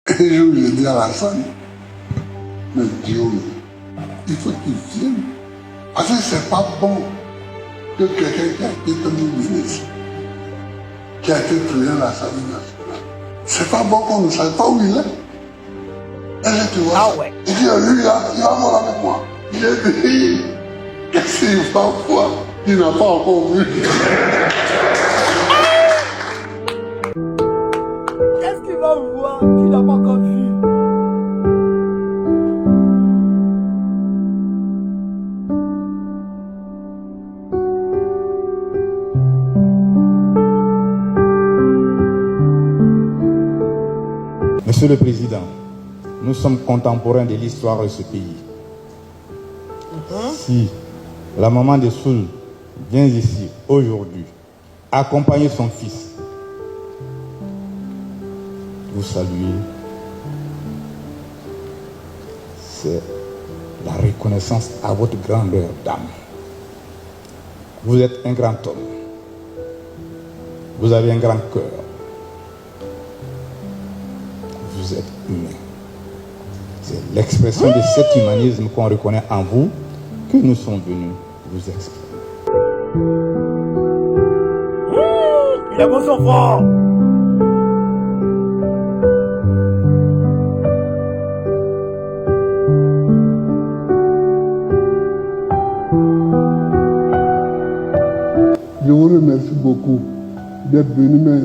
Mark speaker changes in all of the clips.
Speaker 1: Et je dis à la salle, mais Dieu, il faut qu'il vienne. Parce que c'est pas bon que quelqu'un qui a été premier ministre, qui a été président de l'Assemblée nationale, c'est pas bon qu'on ne sache pas où il est. Et là, tu vois,
Speaker 2: Ah ouais.
Speaker 1: il dit, lui, il va voir avec moi. J'ai dit, qu'est-ce qu'il va voir qu'il n'a pas encore vu?
Speaker 2: Qu'est-ce qu'il va voir qu'il n'a pas encore vu?
Speaker 3: Monsieur le Président, nous sommes contemporains de l'histoire de ce pays. Si la maman de Soul vient ici aujourd'hui accompagner son fils, vous saluer, c'est la reconnaissance à votre grandeur d'âme. Vous êtes un grand homme. Vous avez un grand cœur. Vous êtes humain. C'est l'expression de cet humanisme qu'on reconnaît en vous que nous sommes venus vous exprimer.
Speaker 2: Il est bon son fort.
Speaker 1: Je vous remercie beaucoup d'être venu, mais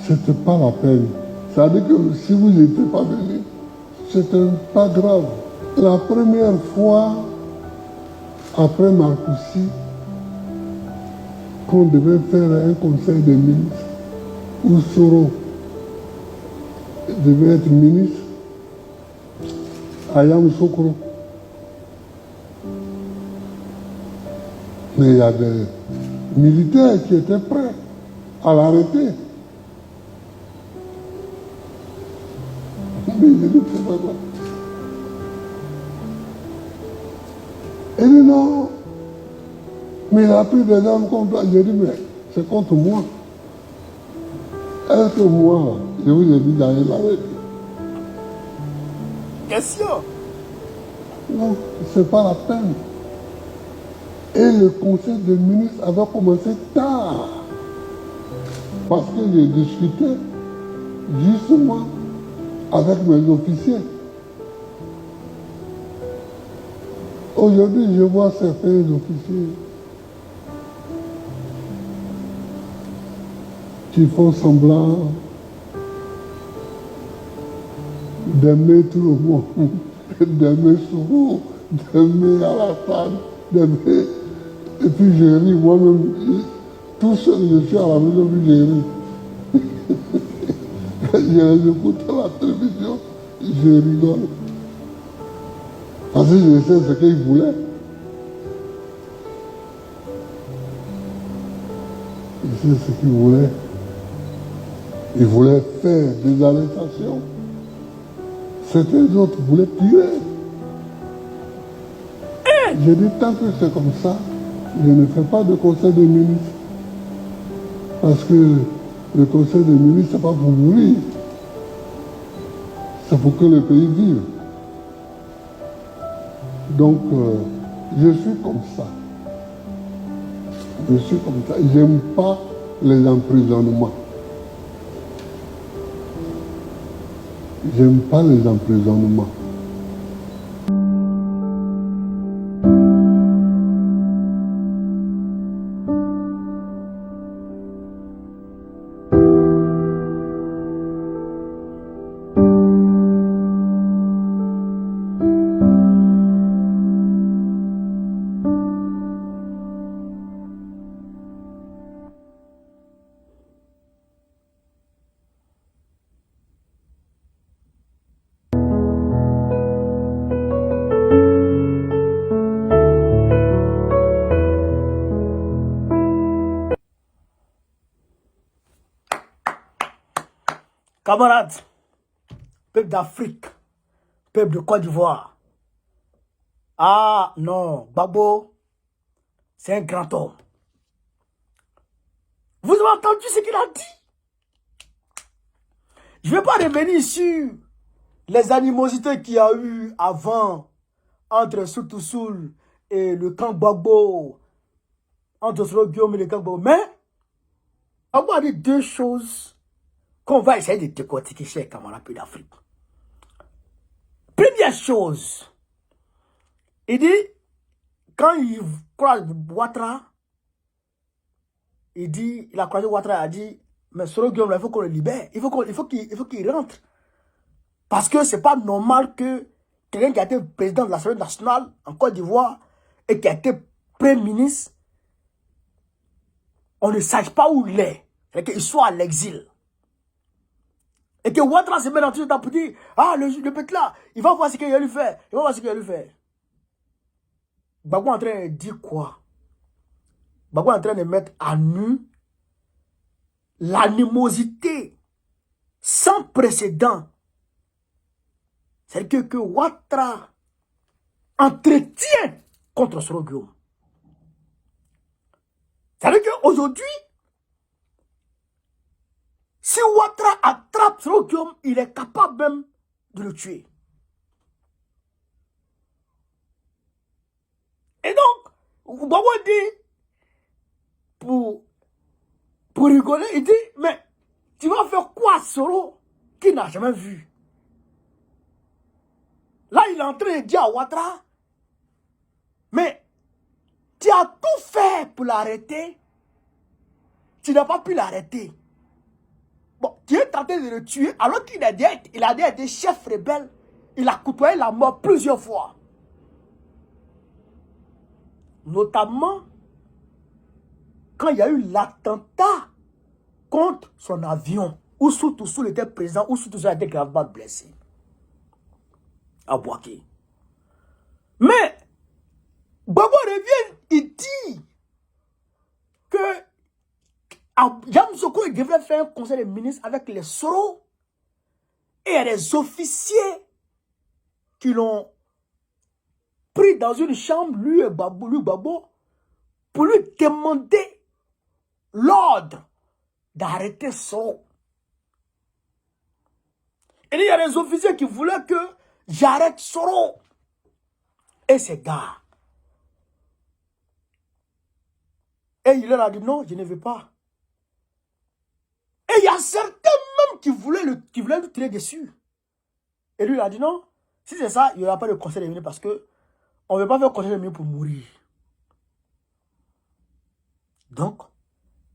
Speaker 1: ce n'était pas la peine. Ça veut dire que si vous n'étiez pas venu, c'était pas grave. La première fois, après Marcoussi, qu'on devait faire un conseil des ministres, où Soro devait être ministre, Ayam Sokro. Mais il y a des militaires qui étaient prêts à l'arrêter. Mais il dit, c'est pas grave. Il dit non, mais il a pris des armes contre toi. J'ai dit, mais c'est contre moi. Est-ce que moi, je vous ai dit d'aller l'arrêter?
Speaker 2: Question.
Speaker 1: Non, c'est pas la peine. Et le conseil des ministres avait commencé tard. Parce que j'ai discuté justement avec mes officiers. Aujourd'hui, je vois certains officiers qui font semblant d'aimer tout le monde, d'aimer Sourou, d'aimer Alassane, d'aimer... Et puis j'ai ri, moi-même, tout seul, je suis à la maison, puis j'ai ri. Je les écoute à la télévision, je rigole. Parce que je sais ce qu'ils voulaient. Je sais ce qu'ils voulaient. Ils voulaient faire des arrestations. Certains autres voulaient tirer. J'ai dit, tant que c'est comme ça, je ne fais pas de conseil des ministres. Parce que le conseil des ministres, c'est pas pour mourir. C'est pour que le pays vive. Donc, je suis comme ça. Je suis comme ça. J'aime pas les emprisonnements. J'aime pas les emprisonnements.
Speaker 2: Camarades, peuple d'Afrique, peuple de Côte d'Ivoire. Ah non, Gbagbo, c'est un grand homme. Vous avez entendu ce qu'il a dit? Je ne vais pas revenir sur les animosités qu'il y a eu avant entre Soutoussoul et le camp Gbagbo, entre Soro Guillaume et le camp Gbagbo. Mais, on va dire deux choses qu'on va essayer de décortiquer chez les camarades d'Afrique. Première chose, il dit, quand il croise Ouattara, il a croisé Ouattara, il a dit, mais Soro Guillaume, il faut qu'on le libère, il faut qu'il rentre. Parce que ce n'est pas normal que quelqu'un qui a été président de l'Assemblée nationale en Côte d'Ivoire et qui a été premier ministre, on ne sache pas où il est, et qu'il soit à l'exil. Et que Ouattara se met dans tout le temps pour dire, ah, le petit là, il va voir ce qu'il va lui faire, il va voir ce qu'il va lui faire. Gbagbo est en train de dire quoi? Gbagbo est en train de mettre à nu l'animosité sans précédent. C'est-à-dire que Ouattara entretient contre Soro Guillaume. C'est-à-dire qu'aujourd'hui, si Ouattara attrape Soro Guillaume, il est capable même de le tuer. Et donc, Gbagbo dit, pour rigoler, il dit, mais tu vas faire quoi Soro qui n'a jamais vu? Là, il est en train de dire à Ouattara, mais tu as tout fait pour l'arrêter, tu n'as pas pu l'arrêter. Bon, tu es tenté de le tuer alors qu'il a déjà été chef rebelle. Il a côtoyé la mort plusieurs fois. Notamment quand il y a eu l'attentat contre son avion, où Soutoussoul était présent, où Soutoussoul a été gravement blessé. À Bouaké. Mais, Gbagbo revient, il dit que Yamoussoukro devrait faire un conseil des ministres avec les Soro et les officiers qui l'ont pris dans une chambre, lui et Gbagbo, pour lui demander l'ordre d'arrêter Soro. Et il y a des officiers qui voulaient que j'arrête Soro et ses gars. Et il leur a dit non, je ne veux pas. Et il y a certains même qui voulaient lui tirer dessus. Et lui, il a dit non, si c'est ça, il n'y aura pas de conseil des ministres parce que on ne veut pas faire conseil des ministres pour mourir. Donc,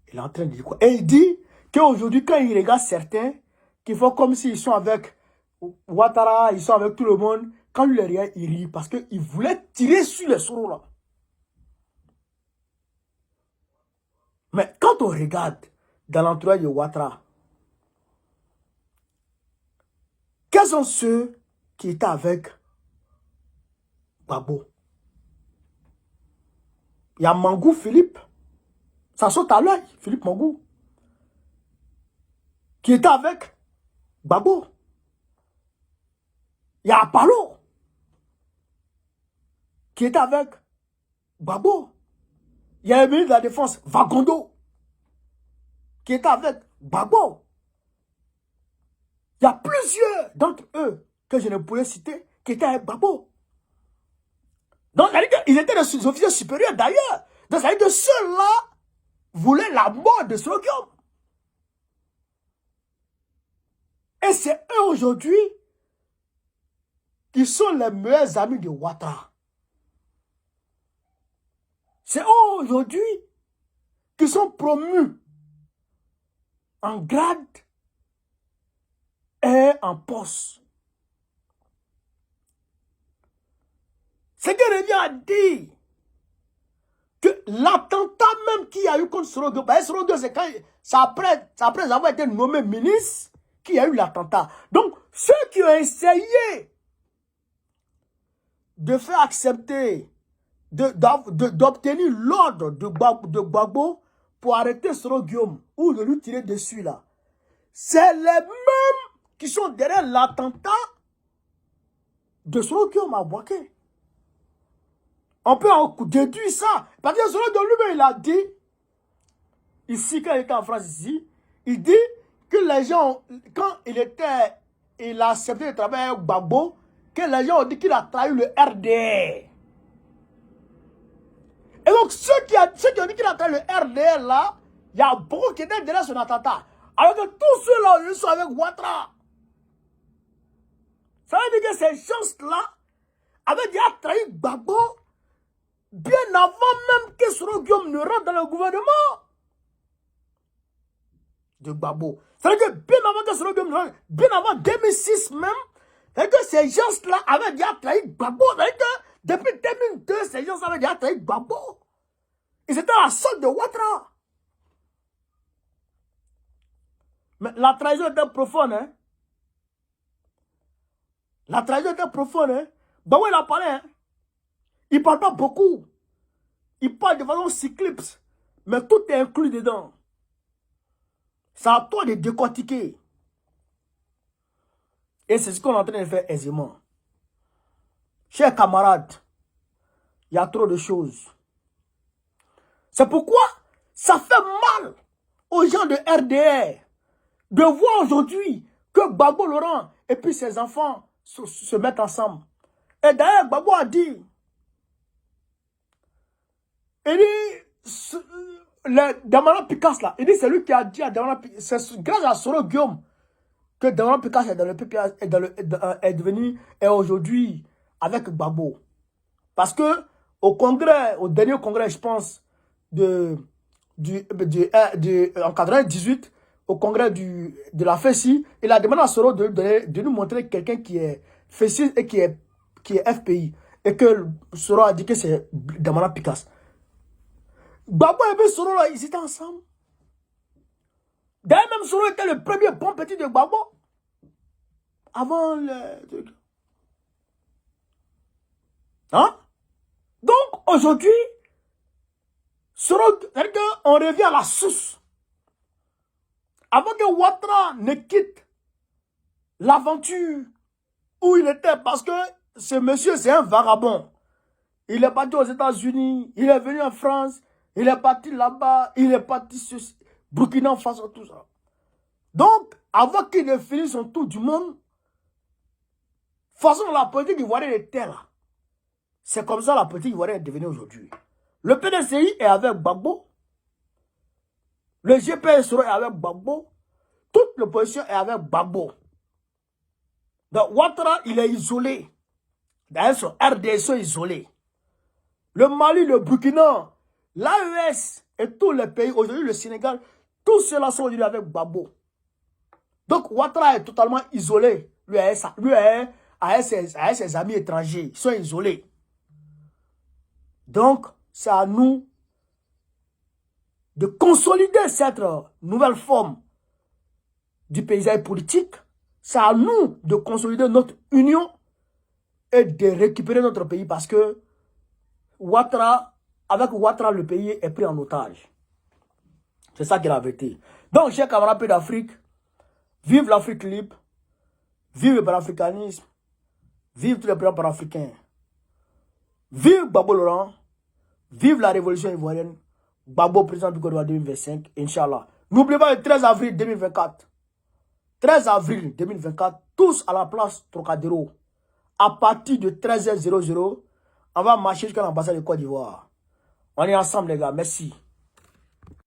Speaker 2: il est en train de dire quoi? Et il dit qu'aujourd'hui, quand il regarde certains qui font comme s'ils sont avec Ouattara, ils sont avec tout le monde, quand lui les regarde, il rit parce qu'il voulait tirer sur les Soro là. Mais quand on regarde dans l'entourage de Ouattara, quels sont ceux qui étaient avec Gbagbo? Il y a Mangou Philippe, ça saute à l'œil, Philippe Mangou, qui était avec Gbagbo. Il y a Apalo, qui était avec Gbagbo. Il y a le ministre de la Défense, Vagondo, qui était avec Gbagbo. Il y a plusieurs d'entre eux que je ne pourrais citer qui étaient avec Gbagbo. Donc, ils étaient des officiers supérieurs d'ailleurs. Donc, ça veut dire que ceux-là voulaient la mort de Soro Guillaume. Et c'est eux aujourd'hui qui sont les meilleurs amis de Ouattara. C'est eux aujourd'hui qui sont promus en grade et en poste. Ce qui revient à dire que l'attentat même qu'il y a eu contre Soro Guillaume, Soro Guillaume, c'est après avoir été nommé ministre qu'il y a eu l'attentat. Donc, ceux qui ont essayé de faire accepter, d'obtenir l'ordre de Gbagbo pour arrêter Soro Guillaume ou de lui tirer dessus là, c'est les mêmes qui sont derrière l'attentat de Soro Guillaume à Bouaké. On peut en déduire ça. Parce que Soro Guillaume lui-même, il a dit, ici, quand il était en France, ici, il dit que les gens, quand il a accepté de travailler avec Gbagbo, que les gens ont dit qu'il a trahi le RDR. Et donc, ceux qui ont dit qu'il a trahi le RDR là, il y a beaucoup qui étaient derrière son attentat. Alors que tous ceux-là, ils sont avec Ouattara. Ça veut dire que ces gens-là avaient déjà trahi Gbagbo bien avant même que Soro Guillaume ne rentre dans le gouvernement de Gbagbo. Ça veut dire que bien avant que Soro Guillaume ne rentre, bien avant 2006 même, ça veut dire que ces gens-là avaient déjà trahi Gbagbo. Ça veut dire que depuis 2002, ces gens avaient déjà trahi Gbagbo. Ils étaient à la solde de Ouattara. Mais la trahison était profonde, hein. La trahison était profonde, hein. Gbagbo, il a parlé, hein. Il ne parle pas beaucoup. Il parle de façon cyclips. Mais tout est inclus dedans. C'est à toi de décortiquer. Et c'est ce qu'on est en train de faire aisément. Chers camarades, il y a trop de choses. C'est pourquoi ça fait mal aux gens de RDR de voir aujourd'hui que Gbagbo Laurent et puis ses enfants se mettent ensemble. Et d'ailleurs, Gbagbo a dit, il dit, Damana Picasse là, il dit c'est lui qui a dit à Damana Picasse, c'est grâce à Soro Guillaume que Damana Picasse est dans le PPA, est devenu, et aujourd'hui avec Gbagbo. Parce que au congrès, au dernier congrès, je pense, en 98, au congrès de la FESI, il a demandé à Soro de nous montrer quelqu'un qui est FESI et qui est FPI. Et que Soro a dit que c'est Damana Picasse. Gbagbo et puis Soro, là, ils étaient ensemble. D'ailleurs, même Soro était le premier bon petit de Gbagbo. Avant le truc. Hein? Donc, aujourd'hui, Soro, on revient à la source. Avant que Ouattara ne quitte l'aventure où il était, parce que ce monsieur, c'est un vagabond. Il est parti aux États-Unis, il est venu en France, il est parti là-bas, il est parti sur Burkina Faso, tout ça. Donc, avant qu'il ne finisse son tour du monde, de toute façon, la politique ivoirienne était là. C'est comme ça la politique ivoirienne est devenue aujourd'hui. Le PDCI est avec Gbagbo. Le GPS est avec Gbagbo. Toute l'opposition est avec Gbagbo. Donc, Ouattara, il est isolé. D'ailleurs, son RDS sont isolés. Le Mali, le Burkina, l'AES et tous les pays, aujourd'hui le Sénégal, tous ceux-là sont aujourd'hui avec Gbagbo. Donc, Ouattara est totalement isolé. Lui a ses amis étrangers. Ils sont isolés. Donc, c'est à nous de consolider cette nouvelle forme du paysage politique. C'est à nous de consolider notre union et de récupérer notre pays parce que avec Ouattara, le pays est pris en otage. C'est ça qui est la vérité. Donc, chers camarades d'Afrique, vive l'Afrique libre, vive le panafricanisme, vive tous les peuples panafricains, vive Gbagbo Laurent, vive la révolution ivoirienne, Gbagbo président du Côte d'Ivoire 2025, Inch'Allah. N'oubliez pas le 13 avril 2024. 13 avril 2024, tous à la place Trocadéro. À partir de 13h00, on va marcher jusqu'à l'ambassade de Côte d'Ivoire. On est ensemble, les gars. Merci.